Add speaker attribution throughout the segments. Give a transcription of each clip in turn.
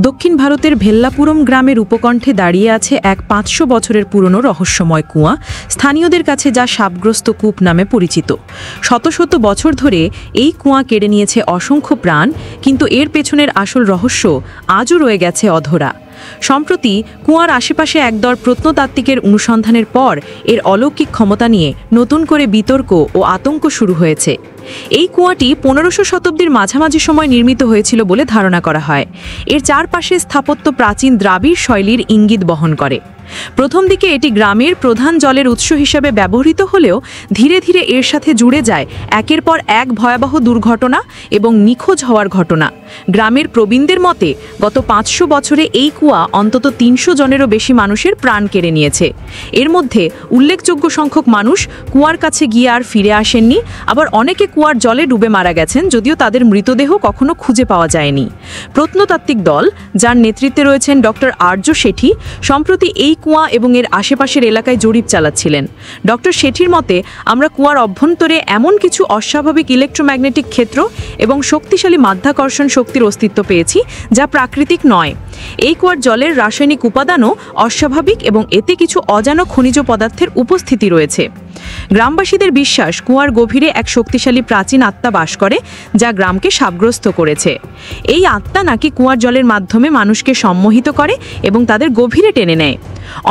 Speaker 1: দক্ষিণ ভারতের ভেল্লাপুরম গ্রামের উপকণ্ঠে দাঁড়িয়ে আছে এক ৫০০ বছরের পুরনো রহস্যময় কুয়া, স্থানীয়দের কাছে যা সাপগ্রস্ত কূপ নামে পরিচিত। শত শত বছর ধরে এই কুয়া কেড়ে নিয়েছে অসংখ্য প্রাণ, কিন্তু এর পেছনের আসল রহস্য আজও রয়ে গেছে অধরা। সম্প্রতি কুয়ার আশেপাশে একদল প্রত্নতাত্ত্বিকের অনুসন্ধানের পর এর অলৌকিক ক্ষমতা নিয়ে নতুন করে বিতর্ক ও আতঙ্ক শুরু হয়েছে। এই কুয়াটি ১৫০০ শতাব্দীর মাঝামাঝি সময় নির্মিত হয়েছিল বলে ধারণা করা হয়। এর চারপাশে স্থাপত্য প্রাচীন দ্রাবিড় শৈলীর ইঙ্গিত বহন করে। প্রথম দিকে এটি গ্রামের প্রধান জলের উৎস হিসেবে ব্যবহৃত হলেও ধীরে ধীরে এর সাথে জুড়ে যায় একের পর এক ভয়াবহ দুর্ঘটনা এবং নিখোঁজ হওয়ার ঘটনা। গ্রামের প্রবীণদের মতে গত ৫০০ বছরে এই কুয়া অন্তত ৩০০ জনেরও বেশি মানুষের প্রাণ কেড়ে নিয়েছে। এর মধ্যে উল্লেখযোগ্য সংখ্যক মানুষ কুয়ার কাছে গিয়ে আর ফিরে আসেননি, আবার অনেকে কুয়ার জলে ডুবে মারা গেছেন, যদিও তাদের মৃতদেহ কখনো খুঁজে পাওয়া যায়নি। প্রত্নতাত্ত্বিক দল, যার নেতৃত্বে রয়েছেন ডক্টর আর্য শেঠি, সম্প্রতি এই কুয়া এবং এর আশেপাশের এলাকায় জরিপ চালাচ্ছিলেন। ডক্টর শেঠির মতে, আমরা কুয়ার অভ্যন্তরে এমন কিছু অস্বাভাবিক ইলেকট্রোম্যাগনেটিক ক্ষেত্র এবং শক্তিশালী মাধ্যাকর্ষণ শক্তির অস্তিত্ব পেয়েছি, যা প্রাকৃতিক নয়। এই কুয়ার জলের রাসায়নিক উপাদানও অস্বাভাবিক এবং এতে কিছু অজানা খনিজ পদার্থের উপস্থিতি রয়েছে। গ্রামবাসীদের বিশ্বাস, কুয়ার গভীরে এক শক্তিশালী প্রাচীন আত্মা বাস করে, যা গ্রামকে সাপগ্রস্ত করেছে। এই আত্মা নাকি কুয়ার জলের মাধ্যমে মানুষকে সম্মোহিত করে এবং তাদের গভীরে টেনে নেয়।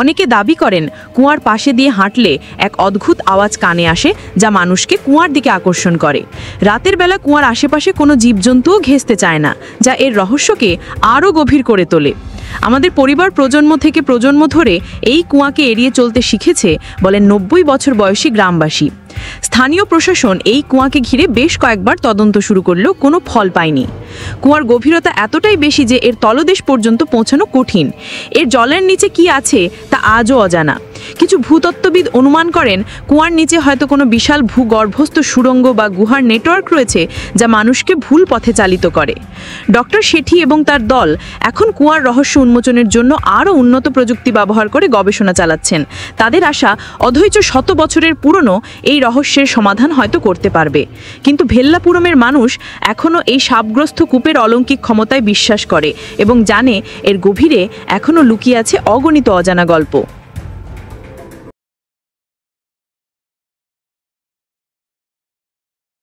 Speaker 1: অনেকে দাবি করেন কুয়ার পাশে দিয়ে হাঁটলে এক অদ্ভুত আওয়াজ কানে আসে, যা মানুষকে কুয়ার দিকে আকর্ষণ করে। রাতের বেলা কুয়ার আশেপাশে কোনো জীবজন্তুও ঘেঁষতে চায় না, যা এর রহস্যকে আরও গভীর করে তোলে। আমাদের পরিবার প্রজন্ম থেকে প্রজন্ম ধরে এই কুয়াকে এড়িয়ে চলতে শিখেছে, বলেন ৯০ বছর বয়সী গ্রামবাসী। স্থানীয় প্রশাসন এই কুয়াকে ঘিরে বেশ কয়েকবার তদন্ত শুরু করলেও কোনো ফল পায়নি। কুয়ার গভীরতা এতটাই বেশি যে এর তলদেশ পর্যন্ত পৌঁছানো কঠিন। এর জলের নিচে কি আছে তা আজও অজানা। কিছু ভূতত্ত্ববিদ অনুমান করেন কুয়ার নিচে হয়তো কোনো বিশাল ভূগর্ভস্থ সুড়ঙ্গ বা গুহার নেটওয়ার্ক রয়েছে, যা মানুষকে ভুল পথে চালিত করে। ডক্টর শেঠি এবং তার দল এখন কুয়ার রহস্য উন্মোচনের জন্য আরও উন্নত প্রযুক্তি ব্যবহার করে গবেষণা চালাচ্ছেন। তাদের আশা, অধৈর্য শত বছরের পুরনো এই রহস্যের সমাধান হয়তো করতে পারবে। কিন্তু ভেল্লাপুরমের মানুষ এখনও এই সাপগ্রস্ত কূপের অলৌকিক ক্ষমতায় বিশ্বাস করে এবং জানে এর গভীরে এখনও লুকিয়ে আছে অগণিত অজানা গল্প।